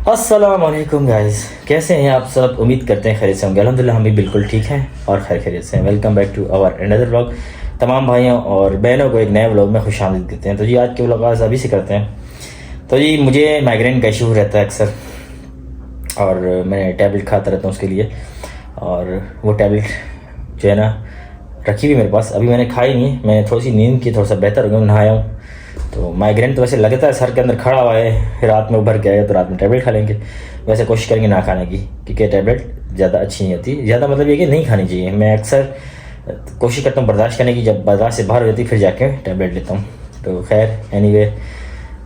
अस्सलाम वालेकुम गाइस, कैसे हैं आप सब। उम्मीद करते हैं खैरियत से होंगे। अल्हम्दुलिल्लाह हम भी बिल्कुल ठीक हैं और खैरियत से हैं। Welcome back to our another vlog. तमाम भाइयों और बहनों को एक नए व्लॉग में खुशामदीद कहते हैं। तो जी आज के व्लॉग आज अभी से करते हैं। तो जी मुझे माइग्रेन का इशू रहता है अक्सर और मैं टैबलेट खाता रहता हूँ उसके लिए। और वो टैबलेट जो है ना रखी हुई मेरे पास, अभी मैंने खाई नहीं है। मैंने थोड़ी सी नींद की, थोड़ा सा बेहतर हो गया, नहाया हूँ। तो माइग्रेन तो वैसे लगता है सर के अंदर खड़ा हुआ है, रात में उभर के आएगा तो रात में टैबलेट खा लेंगे। वैसे कोशिश करेंगे ना खाने की, क्योंकि टैबलेट ज़्यादा अच्छी नहीं होती। ज़्यादा मतलब ये कि नहीं खानी चाहिए। मैं अक्सर कोशिश करता हूँ बर्दाश्त करने की, जब बर्दाश्त से बाहर हो जाती फिर जाके टैबलेट लेता हूँ। तो खैर एनीवे,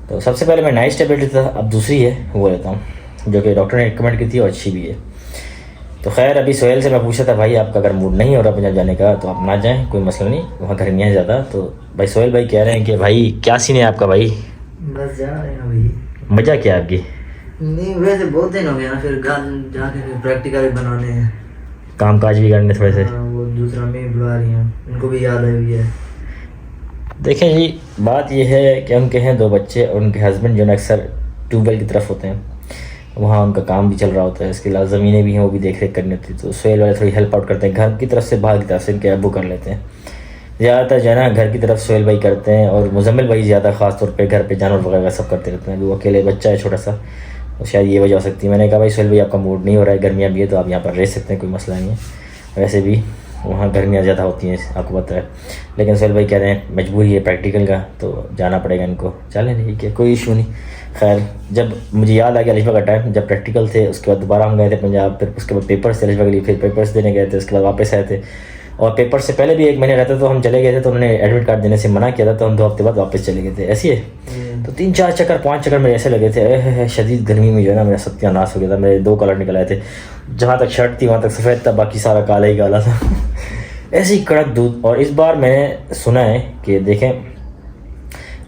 तो सबसे पहले मैं नाइस टैबलेट लेता था, अब दूसरी है वो लेता हूँ, जो कि डॉक्टर ने रिकमेंड की थी और अच्छी भी है। तो खैर अभी सोहेल से मैं पूछा था, भाई आपका अगर मूड नहीं हो रहा पंजाब जाने का तो आप ना जाएं, कोई मसला नहीं, वहाँ गर्मियाँ हैं ज़्यादा। तो भाई सोहेल भाई कह रहे हैं कि भाई क्या सीन है आपका भाई। बस जा रहे हैं भाई। मजा क्या है आपकी। नहीं वैसे बहुत दिन हो गया ना, फिर घर जाके फिर प्रैक्टिकल भी बनाने हैं, काम काज भी करने थोड़े से। हाँ, वो दूसरा में बुला रही हैं, उनको भी याद आई हुई है। देखें जी, बात यह है कि उनके हैं 2 बच्चे और उनके हस्बैंड जो है अक्सर ट्यूबवेल की तरफ होते हैं, वहाँ उनका काम भी चल रहा होता है। इसके अलावा ज़मीनें भी हैं, वो भी देख रेख करनी होती है। तो सोहेल वाले थोड़ी हेल्प आउट करते हैं, घर की तरफ से बाहर की तरफ से इनके अब्बू कर लेते हैं ज़्यादातर जो है ना। घर की तरफ सोहेल भाई करते हैं और मुजम्मिल भाई ज़्यादा ख़ास तौर पे घर पे जानवर वगैरह सब करते रहते हैं। अभी वो अकेले बच्चा है छोटा सा, तो शायद ये वजह हो सकती है। मैंने कहा भाई सोहेल भाई आपका मूड नहीं हो रहा है, गर्मियाँ भी है तो आप यहाँ पर रह सकते हैं, कोई मसला नहीं है। वैसे भी वहाँ गर्मियाँ ज़्यादा होती हैं आपको पता है, लेकिन सोहेल भाई कह रहे हैं मजबूरी है प्रैक्टिकल का तो जाना पड़ेगा इनको। चलें ठीक है, कोई इशू नहीं। खैर जब मुझे याद आ गया अलिफा का टाइम, जब प्रैक्टिकल थे उसके बाद दोबारा हम गए थे पंजाब, फिर उसके बाद पेपर्स थे अलिफा के लिए, फिर पेपर्स देने गए थे, उसके बाद वापस आए थे। और पेपर से पहले भी 1 महीने रहते तो हम चले गए थे, तो उन्होंने एडमिट कार्ड देने से मना किया था, तो हम 2 हफ्ते बाद वापस चले गए थे। ऐसी है तो 3-4 चक्कर 5 चक्कर मेरे ऐसे लगे थे। शदीद गर्मी में जो है ना मेरा सत्यानाश हो गया था। मेरे 2 कलर निकल आए थे, जहाँ तक शर्ट थी वहाँ तक सफ़ेद था, बाकी सारा काला ही काला था। ऐसे ही कड़क दूध। और इस बार मैंने सुना है कि देखें,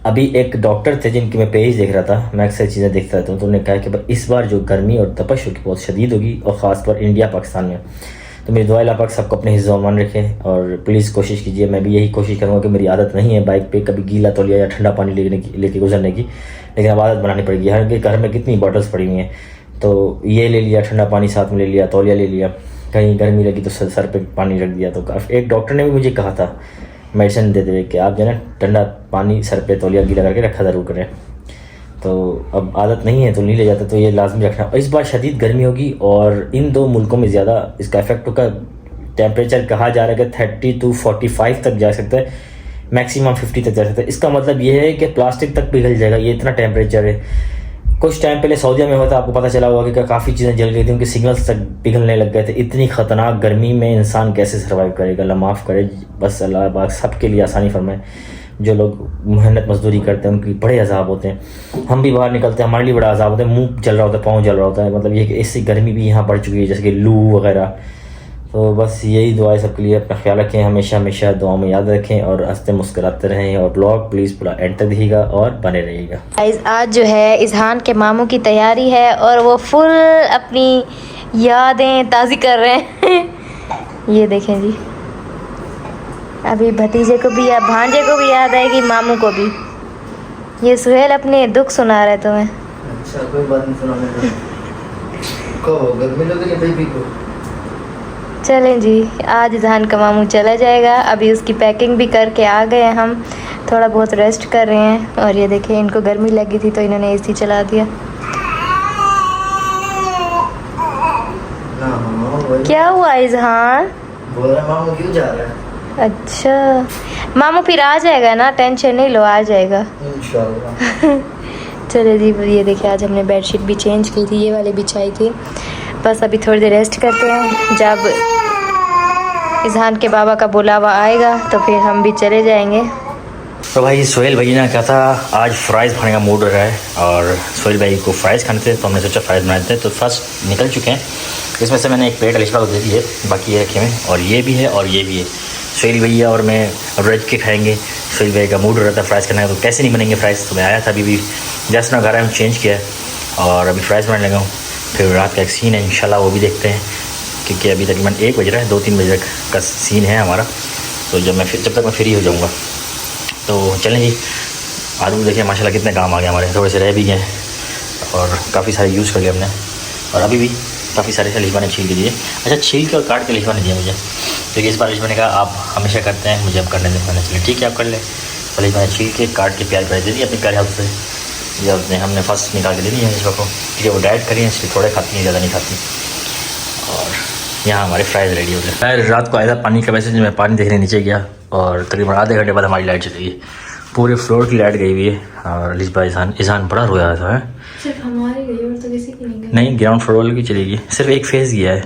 अभी एक डॉक्टर थे जिनकी मैं पेज देख रहा था, मैं अक्सर चीज़ें देखता रहता हूँ, तो उन्होंने कहा कि इस बार जो गर्मी और तपश होगी बहुत शदीद होगी, और ख़ास पर इंडिया पाकिस्तान में। तो मेरी दुआ अल्लाह पाक सबको अपने हिज़्ज़ो अमान रखे और प्लीज़ कोशिश कीजिए। मैं भी यही कोशिश करूँगा कि मेरी आदत नहीं है बाइक पे कभी गीला तौलिया या ठंडा पानी लेके गुजरने की, लेकिन अब आदत बनानी पड़ेगी। हालांकि घर में कितनी बॉटल्स पड़ी हुई हैं, तो ये ले लिया ठंडा पानी, साथ में ले लिया तौलिया ले लिया, कहीं गर्मी लगी तो सर पे पानी रख दिया। तो एक डॉक्टर ने भी मुझे कहा था मेडिसिन देते हुए कि आप जो है ना ठंडा पानी सर पे तौलिया गीला करके रखा ज़रूर करें। तो अब आदत नहीं है तो नहीं ले जाता, तो ये लाजमी रखना। इस बार शदीद गर्मी होगी और इन 2 मुल्कों में ज़्यादा इसका इफेक्ट होगा। टेम्परेचर कहा जा रहा है कि 30 to 45 तक जा सकता है, मैक्सिमम 50 तक जा सकता है। इसका मतलब ये है कि प्लास्टिक तक पिघल जाएगा, ये इतना टेम्परेचर है। कुछ टाइम पहले सऊदीया में होता आपको पता चला होगा कि काफ़ी चीज़ें जल गई थी, उनके सिग्नल्स तक पिघलने लग गए थे। इतनी ख़तरनाक गर्मी में इंसान कैसे सर्वाइव करेगा, अल्लाह माफ़ करे। बस अल्लाह पाक सबके लिए आसानी फरमाए। जो लोग मेहनत मजदूरी करते हैं उनके बड़े अजाब होते हैं। हम भी बाहर निकलते हैं, हमारे लिए बड़ा अजाब होता है, मुंह जल रहा होता है, पाँव जल रहा होता है। मतलब ये कि इससे गर्मी भी यहाँ बढ़ चुकी है, जैसे कि लू वगैरह। तो बस यही दुआ है सबके लिए। अपना ख्याल रखें, हमेशा हमेशा दुआ में याद रखें और हंसते मुस्कुराते रहें। और ब्लॉग प्लीज़ पूरा एंड तक देखिएगा और बने रहिएगा। आज जो है इजहान के मामू की तैयारी है और वो फुल अपनी यादें ताज़ी कर रहे हैं। ये देखें जी, अभी भतीजे को भी या भांजे को भी याद आएगी, मामू को भी। ये सुहेल अपने दुख सुना रहे तुम्हें। अच्छा कोई बात नहीं, सुनाने को गर्मी लग रही है बेबी को। चलें जी, आज इजहान का मामू चला जाएगा। अभी उसकी पैकिंग भी करके आ गए हैं हम, थोड़ा बहुत रेस्ट कर रहे हैं। और ये देखें, इनको गर्मी लगी थी तो इन्होंने एसी चला दिया। क्या हुआ इजहान? बोल रहा मामू क्यों जा रहा है? अच्छा मामू फिर आ जाएगा ना, टेंशन नहीं लो, आ जाएगा इंशाल्लाह। चले जी, ये देखिए आज हमने बेडशीट भी चेंज की थी, ये वाली बिछाई थी। बस अभी थोड़ी देर रेस्ट करते हैं, जब इजहान के बाबा का बुलावा आएगा तो फिर हम भी चले जाएंगे। तो भाई सोहेल भाई ने कहा था आज फ्राइज़ खाने का मूड हो रहा है और सोहेल भाई को फ्राइज़ खाने थे, तो हमने सोचा फ्राइज़ बनाए थे। तो फर्स्ट निकल चुके हैं, इसमें से मैंने एक प्लेट अलिशा को दे दी है, बाकी ये रखे हुए और ये भी है और ये भी है। सोहेल भैया और मैं रज के खाएंगे। सोहेल भाई का मूड हो रहा था फ्राइज़ करने का, तो कैसे नहीं बनेंगे फ्राइज़। तो मैं आया था अभी भी जस्ट ना घर आया, चेंज किया है और अभी फ्राइज़ बनाने लगा हूँ। फिर रात का एक सीन है, इंशाल्लाह वो भी देखते हैं, क्योंकि अभी तकरीबन 1 बज रहा है, 2-3 बजे तक का सीन है हमारा। तो जब तक मैं फ्री हो जाऊँगा तो चलें जी। आलू देखिए माशाल्लाह कितने काम आ गए हमारे, थोड़े से रह भी गए और काफ़ी सारे यूज़ कर लिए हमने, और अभी भी काफ़ी सारे लिजबा ने छील के दिए। अच्छा, छील के और काट के लिजबा ने दिया मुझे, क्योंकि इस बार लिजबा ने कहा आप हमेशा करते हैं, मुझे अब करने दें। मैंने चलिए ठीक है आप कर लें। तो लिजबा ने छील के काट के प्याज प्याज दे दिए अपने प्यारे हाथ से। ये हमने फर्स्ट निकाल के दे दी है लिजबा को, क्योंकि वो डाइट करी है इसलिए थोड़े खाती हैं, ज़्यादा नहीं खाती। और यहाँ हमारे फ्राइज़ रेडी हो गए। मैं रात को आया था पानी का मैसेज, मैं पानी देखने नीचे गया और तकरीबन आधे घंटे बाद हमारी लाइट चली गई, पूरे फ्लोर की लाइट गई हुई है। और लिजबा ईशान बड़ा रोया था है, सिर्फ हमारे गई और तो किसी की नहीं गई। नहीं ग्राउंड फ्लोर वाले की चली गई, सिर्फ एक फेज़ गया है।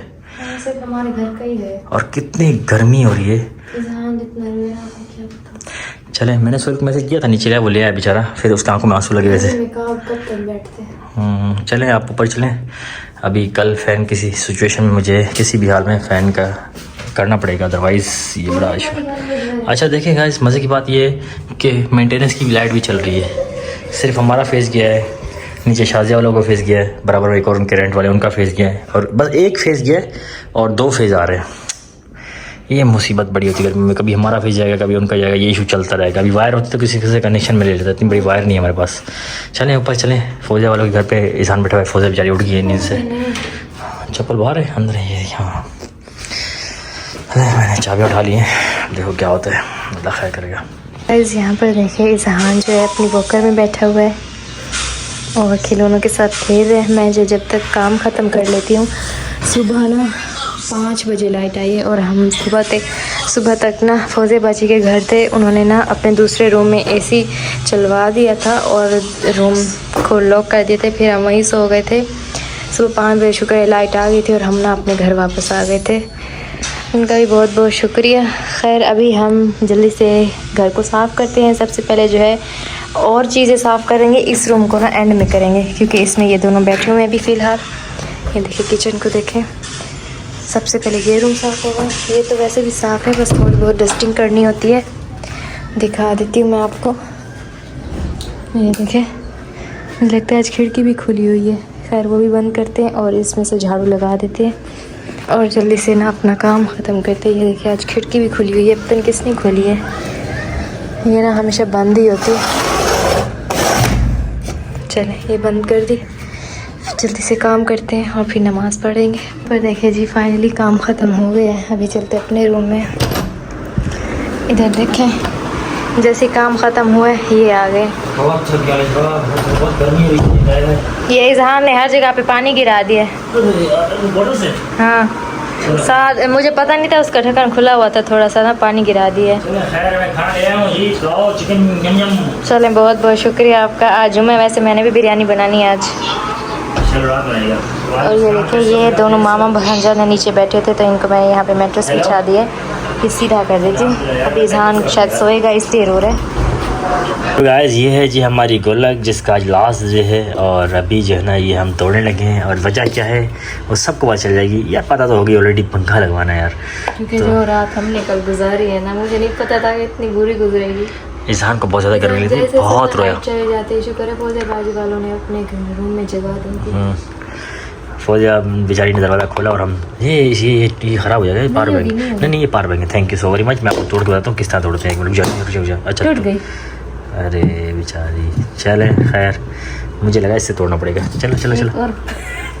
सिर्फ हमारे घर का ही है। और कितनी गर्मी हो रही है। ईशान जितना रोया आपको क्या पता। चले, मैंने सुबह मैसेज किया था नीचे गया, वो ले आया बेचारा, फिर उसकी आंखों में आंसू लगे वैसे। कब तक बैठते हैं। चलें आप ऊपर चलें। अभी कल फ़ैन किसी सिचुएशन में मुझे किसी भी हाल में फ़ैन का करना पड़ेगा, अदरवाइज़ ये बड़ा इशू। अच्छा देखिए गाइस, मज़े की बात ये है कि मेंटेनेंस की लाइट भी चल रही है। सिर्फ हमारा फेस गया है, नीचे शाजिया वालों का फेस गया है, बराबर एक और उनके रेंट वाले उनका फेस गया है, और बस एक फेस गया है और 2 फेज़ आ रहे हैं। ये मुसीबत बड़ी होती है गर्मी में, कभी हमारा फेस जाएगा कभी उनका जाएगा, ये इशू चलता रहेगा। अभी वायर होती तो किसी से कनेक्शन में ले लेता, इतनी बड़ी वायर नहीं है हमारे पास। चलें ऊपर चलें, फौजिया वालों के घर पे ईशान बैठा हुआ है, फौजिया बेचारी उठ गई है नींद से, चप्पल बाहर है अंदर है यहाँ। मैंने चाबी उठा ली है, देखो क्या होता है, अल्लाह खैर करेगा। गाइस यहाँ पर देखिए ईशान जो है अपनी वॉकर में बैठा हुआ है और खिलौनों के साथ खेल रहे हैं। मैं जब तक काम ख़त्म कर लेती हूँ, सुबह ना 5 बजे लाइट आई है और हम सुबह तक ना फौजे बाजी के घर थे, उन्होंने ना अपने दूसरे रूम में एसी चलवा दिया था और रूम को लॉक कर दिए थे, फिर हम वहीं सो गए थे। सुबह 5 बजे शुक्र है लाइट आ गई थी और हम ना अपने घर वापस आ गए थे, उनका भी बहुत बहुत शुक्रिया। खैर अभी हम जल्दी से घर को साफ़ करते हैं। सबसे पहले जो है और चीज़ें साफ़ करेंगे, इस रूम को ना एंड में करेंगे क्योंकि इसमें ये दोनों बैठे हुए हैं अभी फ़िलहाल। ये देखिए किचन को देखें, सबसे पहले ये रूम साफ़ होगा। ये तो वैसे भी साफ़ है, बस थोड़ी बहुत डस्टिंग करनी होती है, दिखा देती हूँ मैं आपको। ये देखें, लगता है आज खिड़की भी खुली हुई है, खैर वो भी बंद करते हैं और इसमें से झाड़ू लगा देते हैं और जल्दी से ना अपना काम ख़त्म करते हैं। ये देखिए आज खिड़की भी खुली हुई है, पता नहीं किसने खोली है, ये ना हमेशा बंद ही होती है। चलें ये बंद कर दी, जल्दी से काम करते हैं और फिर नमाज़ पढ़ेंगे। पर देखिए जी फाइनली काम ख़त्म हो गया है, अभी चलते अपने रूम में। इधर देखें, जैसे काम ख़त्म हुआ है ये आ गए। बहुत गर्मी हुई है। ये इजहान ने हर जगह पे पानी गिरा दिया है। हाँ साथ मुझे पता नहीं था, उसका ढक्कन खुला हुआ था, थोड़ा सा ना पानी गिरा दिया। चलें बहुत बहुत शुक्रिया आपका। आज जुम्मे, वैसे मैंने भी बिरयानी बनानी है आज। और ये देखिए ये दोनों मामा भांजा ने नीचे बैठे थे तो इनको मैं यहाँ पे मैट्रेस बिछा दिए, ये सीधा कर दीजिए। अभी इजहान शायद सोएगा इसलिए रो रहे हैं। तो गाइस ये है जी हमारी गोलक जिसका आज लास्ट डे है और अभी जो है ना ये हम तोड़ने लगे हैं, और वजह क्या है वो सबको पता चल जाएगी यार, पता तो होगी ऑलरेडी, पंखा लगवाना है यार, क्योंकि जो रात हमने कल गुजारी है ना, मुझे नहीं पता था कि इतनी बुरी गुजरेगी। ईशान को बहुत ज़्यादा गर्मी लगी थी, बहुत रोया। चले जाते, शुक्र है फौजे बाजी वालों ने अपने रूम में जगह दी थी। फौजिया बेचारी ने दरवाज़ा खोला और हम ये ख़राब हो जाएगा, ये पार बैग नहीं ये पार bag, thank you so very much. मैं आपको तोड़ के बताता हूँ किस तरह तोड़ते हैं, एक मिनट रुक जा। अच्छा टूट गई, अरे बेचारी, चले खैर मुझे लगा इससे तोड़ना पड़ेगा। चलो चलो चलो,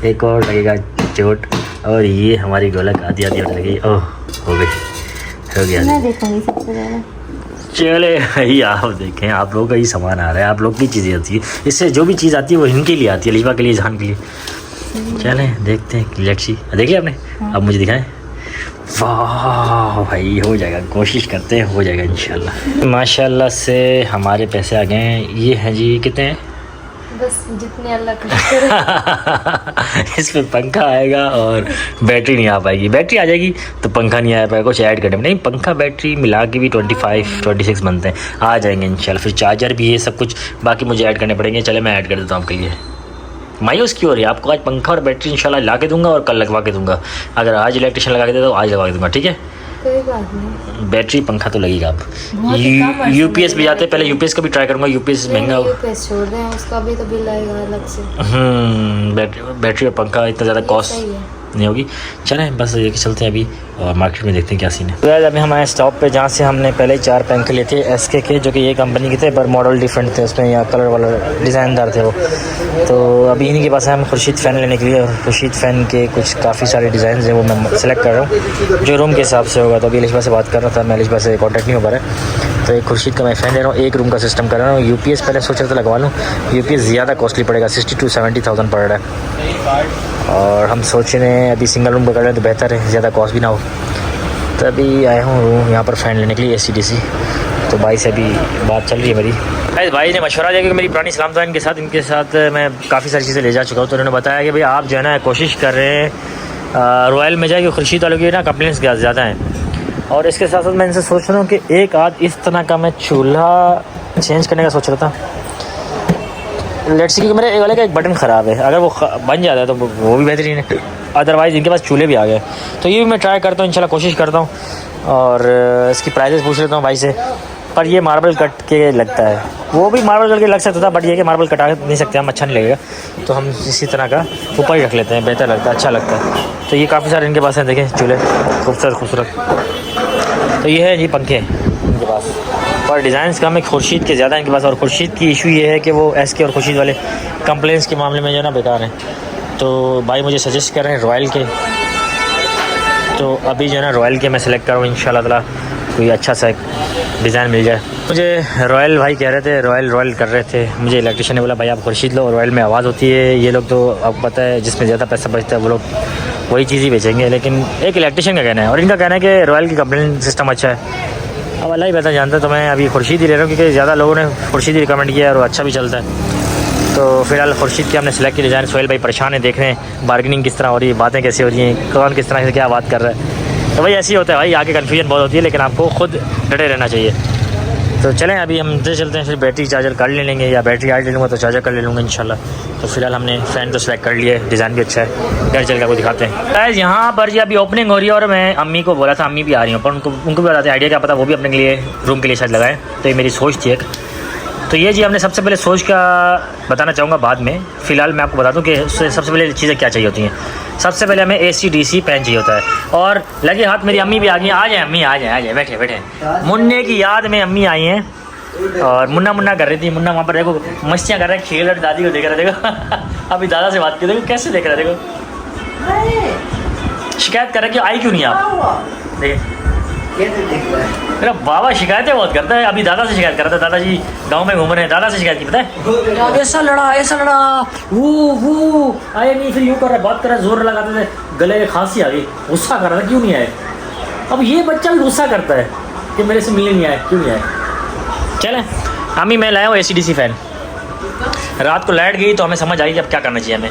एक और लगेगा चोट। और ये हमारी गोलक आधी आधी लगी, ओह हो गया। मैं देखूंगी सबसे पहले। चले भाई आप देखें, आप लोगों का ही सामान आ रहा है, आप लोग की चीज़ें आती है, इससे जो भी चीज़ आती है वो इनके लिए आती है, लिजबा के लिए, जहान के लिए। चलें देखते हैं, लेट्स सी। देख लिया आपने? अब मुझे दिखाएं। वाह भाई हो जाएगा, कोशिश करते हैं हो जाएगा इंशाल्लाह। माशाल्लाह से हमारे पैसे आ गए हैं। ये हैं जी कितने हैं? बस जितने अल्लाह करे। इसमें पंखा आएगा और बैटरी नहीं आ पाएगी, बैटरी आ जाएगी तो पंखा नहीं आ पाएगा, कुछ ऐड करने में नहीं, पंखा बैटरी मिला के भी 25-26 बनते हैं, आ जाएंगे इंशाल्लाह। फिर चार्जर भी ये सब कुछ बाकी मुझे ऐड करने पड़ेंगे। चले मैं ऐड कर देता हूँ आपके लिए। मायूस क्यों हो रही है? आपको आज पंखा और बैटरी इंशाल्लाह ला के दूंगा और कल लगवा के दूंगा। अगर आज इलेक्ट्रिशियन लगा के दे तो आज लगवा के दूंगा, ठीक है? कोई बात नहीं, बैटरी पंखा तो लगेगा। आप यूपीएस भी जाते हैं, पहले यूपीएस का भी ट्राई करूँगा, यूपीएस महंगा। यूपीएस छोड़ दें, उसका भी तो बिल आएगा अलग से। बैटरी और पंखा इतना ज़्यादा कॉस्ट नहीं होगी। चलें बस ये चलते हैं अभी और मार्केट में देखते हैं क्या सीन है। तो अभी हम आए स्टॉप पे जहाँ से हमने पहले ही 4 पंखे लिए थे SK के, जो कि ये कंपनी के थे पर मॉडल डिफरेंट थे, उसमें या कलर वालर डिज़ाइनदार थे वो। तो अभी इन्हीं के पास हम खुर्शीद फ़ैन लेने के लिए, और खुर्शीद फ़ैन के कुछ काफ़ी सारे डिज़ाइन हैं वो मैं सेलेक्ट कर रहा हूँ जो रूम के हिसाब से होगा। तो अभी अलिशबा से बात कर रहा था, मैं अलिशबा से कॉन्टैक्ट नहीं हो पा रहा है। तो एक खुर्शीद का मैं फ़ैन ले रहा हूँ, 1 रूम का सिस्टम कर रहा हूँ। UPS पहले सोच रहा था लगवा लूँ, UPS ज़्यादा कॉस्टली पड़ेगा, 60,000 to 70,000 पड़ रहा है, और हम सोच रहे हैं अभी सिंगल रूम का कर रहे हैं तो बेहतर है, ज़्यादा कॉस्ट भी ना हो। तो अभी आया हूँ रूम यहाँ पर फ़ैन लेने के लिए AC/DC। तो भाई से अभी बात चल रही है मेरी। भाई ने मशवरा दिया, क्योंकि मेरी पुरानी सलाम था इनके साथ मैं काफ़ी सारी चीज़ें ले जा चुका हूँ। तो उन्होंने बताया कि भाई आप जो है ना कोशिश कर रहे हैं रॉयल में जाए, कि खुर्शीद वालों की ना कंप्लेंट्स ज़्यादा हैं। और इसके साथ साथ मैं इनसे सोच रहा हूँ कि एक आध इस तरह का मैं चूल्हा चेंज करने का सोच रहा था। लेट्स सी, क्योंकि मेरे एक वाले का एक बटन ख़राब है, अगर वो बन जाता है तो वो भी बेहतरीन है। अदरवाइज़ इनके पास चूल्हे भी आ गए, तो ये भी मैं ट्राई करता हूँ, इंशाल्लाह कोशिश करता हूँ। और इसकी प्राइसेस पूछ लेता हूँ भाई से। पर ये मार्बल कट के लगता है, वो भी मार्बल कट के लग सकता था, बट ये कि मार्बल कटा नहीं सकते हम, अच्छा नहीं लगेगा। तो हम इसी तरह का ऊपर ही रख लेते हैं, बेहतर लगता है, अच्छा लगता है। तो ये काफ़ी सारे इनके पास हैं, देखें चूल्हे खूबसूरत। तो ये है जी पंखे इनके पास, और डिज़ाइंस कम है खुर्शीद के ज़्यादा इनके पास। और खुर्शीद की इशू ये है कि वो SK और खुर्शीद वाले कंप्लेंट्स के मामले में जो है ना बेकार हैं। तो भाई मुझे सजेस्ट कर रहे हैं रॉयल के, तो अभी जो है ना रॉयल के मैं सिलेक्ट करूँ इंशाल्लाह ताला, कोई अच्छा सा डिज़ाइन मिल जाए। मुझे रॉयल भाई कह रहे थे, रॉयल कर रहे थे। मुझे इलेक्ट्रिशियन ने बोला भाई आप खुर्शीद लो, रॉयल में आवाज़ होती है, ये लोग तो आपको पता है जिसमें ज़्यादा पैसा बचता है वो लोग वही चीज़ ही बेचेंगे। लेकिन एक इलेक्ट्रिशियन का कहना है, और इनका कहना है कि रॉयल की कंप्लेंट सिस्टम अच्छा है। अब अल्लाह ही बेहतर जानता है, तो मैं अभी खुर्शीद ही ले रहा हूँ, क्योंकि ज़्यादा लोगों ने खुर्शीद ही रिकमेंड किया और अच्छा भी चलता है। तो फिलहाल खुर्शीद के हमने सेलेक्ट किया डिज़ाइन। सोहेल भाई परेशान है, देख रहे हैं बार्गेनिंग किस तरह हो रही है, बातें कैसे हो रही हैं, कौन किस तरह से क्या बात कर रहा है। तो भाई ऐसे ही होता है भाई, आगे कन्फ्यूजन बहुत होती है, लेकिन आपको खुद डटे रहना चाहिए। तो चलें अभी हम चलते हैं, फिर बैटरी चार्जर कर ले लेंगे, या बैटरी आज ले लूँगा तो चार्जर कर ले लूँगा इंशाल्लाह। तो फिलहाल हमने फ़ैन तो सेलेक्ट कर लिया है, डिज़ाइन भी अच्छा है, घर चल कर आपको दिखाते हैं। गाइस यहाँ पर जी अभी ओपनिंग हो रही है, और मैं अम्मी को बोला था, अम्मी भी आ रही हूँ, पर उनको भी बताते आइडिया क्या पता वो भी अपने लिए रूम के लिए शायद लगाएं। तो ये मेरी सोच थी एक। तो ये जी हमने सबसे पहले सोच का बताना चाहूँगा बाद में, फ़िलहाल मैं आपको बता दूँ कि सबसे पहले चीज़ें क्या चाहिए होती हैं। सबसे पहले हमें AC/DC फ़ैन चाहिए होता है, और लगे हाथ मेरी अम्मी भी आ गई। आ जाए अम्मी, आ जाए बैठे। मुन्ने की याद में अम्मी आई हैं, और मुन्ना कर रही थी। मुन्ना वहाँ पर देखो मस्तियाँ कर रहे हैं, खेल रहे, दादी को देख रहे, देखो अभी दादा से बात की, देखो कैसे देख रहे, देखो शिकायत कर रहे कि आई क्यों नहीं आप। देखिए मेरा बाबा शिकायतें बहुत करता है, अभी दादा से शिकायत कर रहा था, दादाजी गांव में घूम रहे हैं, दादा से शिकायत की पता है, ऐसा लड़ा वो आए नहीं, फिर यूँ कर रहा, बात कर रहा, जोर लगाते थे, गले में खांसी आ गई, गुस्सा कर रहा था क्यों नहीं आए। अब ये बच्चा भी गुस्सा करता है कि मेरे से मिलने नहीं आए, क्यों नहीं आए। चलें अम्मी मैं लाया हूँ AC/DC फ़ैन। रात को लाइट गई तो हमें समझ आई कि अब क्या करना चाहिए हमें।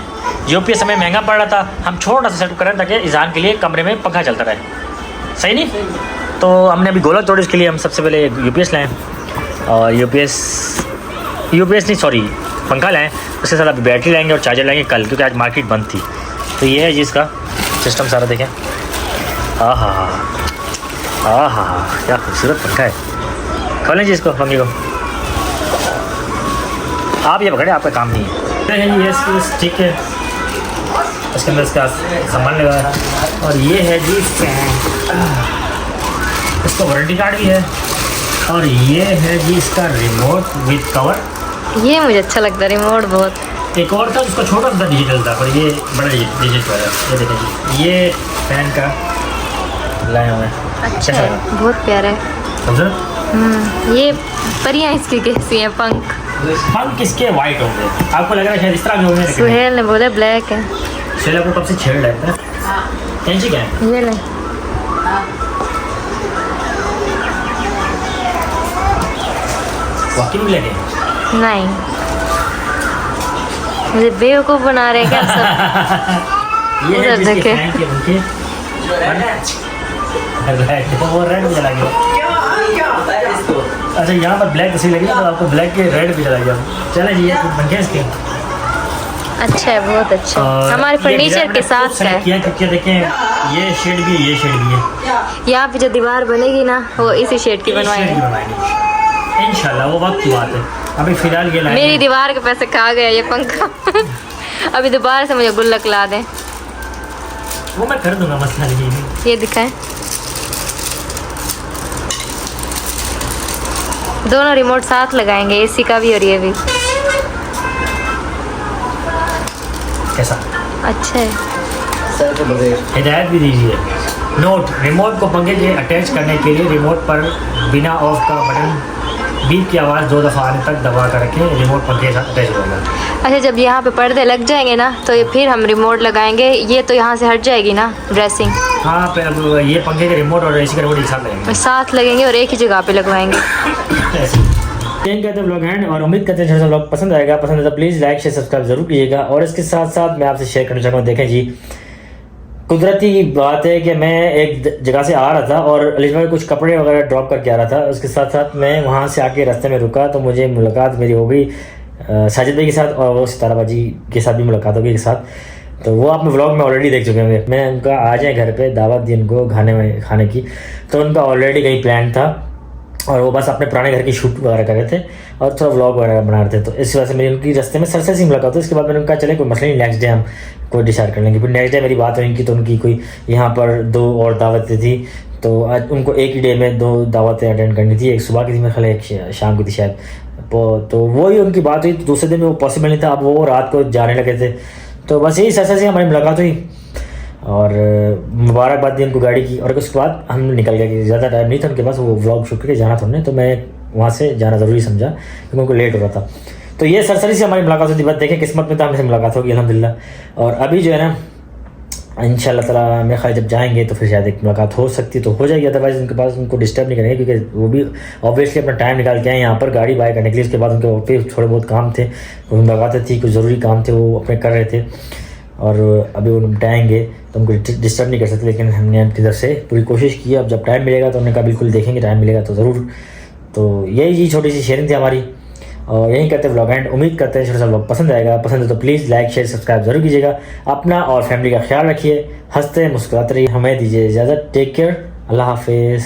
UPS हमें महंगा पड़ रहा था, हम छोटा सा सेटअप करें ताकि इज़ान के लिए कमरे में पंखा चलता रहे, सही नहीं। तो हमने अभी गोलक तोड़ के लिए हम सबसे पहले UPS लाएँ, और UPS नहीं सॉरी पंखा लाएँ, उसके साथ अभी बैटरी लाएंगे और चार्जर लाएंगे कल, क्योंकि आज मार्केट बंद थी। तो ये है जी इसका सिस्टम सारा, देखें आहा क्या खूबसूरत पंखा है। खोलें जी इसको, मम्मी को आप ये पकड़े, आपका काम नहीं है। ये ठीक है, इसके अंदर इसका सामान लगा है, और ये है जी इसका वारंटी कार्ड भी है, और ये है जी इसका रिमोट विद कवर। ये मुझे अच्छा लगता है रिमोट बहुत। एक और था जिसका छोटा सा डिजिटल था, पर ये बड़ा डिजिटल है। ये देखिए जी, ये फैन का लाए हुए अच्छा है, बहुत प्यारा है। ये परियां इसकी कैसी हैं, पंख किसके वाइट होंगे, आपको लग रहा है शायद इस तरह के होंगे। सुहेल ने बोले ब्लैक है। सुहेल को कब से छेड़ रहा है, कैंची क्या है ये ले, वाकई में ब्लैक है। नहीं मुझे बेवकूफ़ बना रहे हैं क्या सब। ये है देखे वो रेड भी चला गया। अच्छा यहाँ पर ब्लैक इसी लगी, तो आपको ब्लैक के रेड भी चला गया। चले जी ये पंखे इसके अच्छा है, बहुत अच्छा है, हमारे फर्नीचर के साथ है। क्योंकि देखें ये शेड भी है, ये शेड भी है। यहाँ पे जो दीवार बनेगी ना वो इसी शेड की बनवाएंगे इंशाल्लाह, वो वक्त की बात है। अभी फिलहाल ये मेरी दीवार के पैसे खा गया ये पंखा। अभी दोबारा से मुझे गुल्लक ला दें। वो मैं कर दूंगा, मसला नहीं है। ये दिखाएं, दोनों रिमोट साथ लगाएंगे, एसी का भी और ये भी। कैसा अच्छा है। सर के बगैर हिदायत भी दीजिए। नोट, रिमोट को पंखे के अटैच करने के लिए रिमोट पर बिना ऑफ का बटन बीप की आवाज़ 2 दफ़ा आने तक दबा कर रखें, रिमोट पंखे के साथ अटैच होगा। अच्छा, जब यहाँ पे पर्दे लग जाएंगे ना तो ये फिर हम रिमोट लगाएंगे, ये तो यहाँ से हट जाएगी ना ड्रेसिंग। हाँ, पे अब ये पंखे के रिमोट और एसी का रिमोट एक साथ लगेंगे। साथ लगेंगे और एक ही जगह पे लगवाएंगे। चेंज करते ब्लॉग हैंड, और उम्मीद करते हैं छोटा सा ब्लॉग पसंद आएगा। पसंद है तो प्लीज़ लाइक शेयर सब्सक्राइब जरूर कीजिएगा। और इसके साथ साथ मैं आपसे शेयर करना चाहता हूँ, देखें जी, कुदरती बात है कि मैं एक जगह से आ रहा था और अलीजा में कुछ कपड़े वगैरह ड्रॉप करके आ रहा था। उसके साथ साथ मैं वहाँ से आके रास्ते में रुका तो मुझे मुलाकात मेरी हो गई साजिद भाई के साथ, और वो सितारा बाजी के साथ भी मुलाकात हो गई एक साथ। तो वो आप व्लॉग में ऑलरेडी देख चुके होंगे। मैं उनका आ जाए घर पे दावत दी उनको खाने की, तो उनका ऑलरेडी कहीं प्लान था और वो बस अपने पुराने घर की शूट वगैरह कर रहे थे और थोड़ा व्लॉग वगैरह बना रहे थे। तो इस वजह से मेरी उनकी रास्ते में सरसरी सी मुलाकात हुई। इसके बाद मैंने उनका चले कोई मसला नहीं, नेक्स्ट डे हम कोई डिसाइड कर लेंगे। फिर नेक्स्ट डे मेरी बात हुई इनकी, तो उनकी कोई यहाँ पर 2 और दावतें थी, तो आज उनको एक ही डे में 2 दावतें अटेंड करनी थी। एक सुबह की थी मेरे ख्याल, एक शाम की थी शायद। तो वही उनकी बात हुई। दूसरे दिन में वो पॉसिबल नहीं था, अब वो रात को जाने लगे थे। तो बस यही सरसरी से हमारी मुलाकात हुई और मुबारकबाद दी उनको गाड़ी की। और उसके बाद हम निकल गए कि ज़्यादा टाइम नहीं था उनके पास, वो व्लॉग शूट करके जाना था उन्हें, तो मैं वहाँ से जाना ज़रूरी समझा क्योंकि उनको लेट हो रहा था। तो ये सरसरी से हमारी मुलाकात होती। बात देखें, किस्मत में तो हमसे मुलाकात होगी अल्हम्दुलिल्लाह। और अभी जो है ना, इंशाल्लाह ताला मेरे ख्याल जब जाएंगे तो फिर शायद एक मुलाकात हो सकती तो हो जाएगी। अदरवाइज़ उनके पास उनको डिस्टर्ब नहीं करेंगे क्योंकि वो भी ऑब्वियसली अपना टाइम निकाल के आए यहाँ पर गाड़ी बाय करने के लिए। उसके बाद उनके फिर थोड़े बहुत काम थे, मुलाकातें थी, कुछ ज़रूरी काम थे वो अपने कर रहे थे और अभी वो निपटाएंगे तो उनको डिस्टर्ब नहीं कर सकते। लेकिन हमने अपनी तरफ से पूरी कोशिश की। अब जब टाइम मिलेगा तो उन्होंने कहा बिल्कुल देखेंगे, टाइम मिलेगा तो ज़रूर। तो यही जी छोटी सी शेयरिंग थी हमारी और यही करते व्लॉग एंड। उम्मीद करते हैं छोटा सा व्लॉग पसंद आएगा। पसंद है तो प्लीज़ लाइक शेयर सब्सक्राइब जरूर कीजिएगा। अपना और फैमिली का ख्याल रखिए, हंसते मुस्कुराते रहिए। हमें दीजिए इजाज़त। टेक केयर, अल्लाह हाफिज़।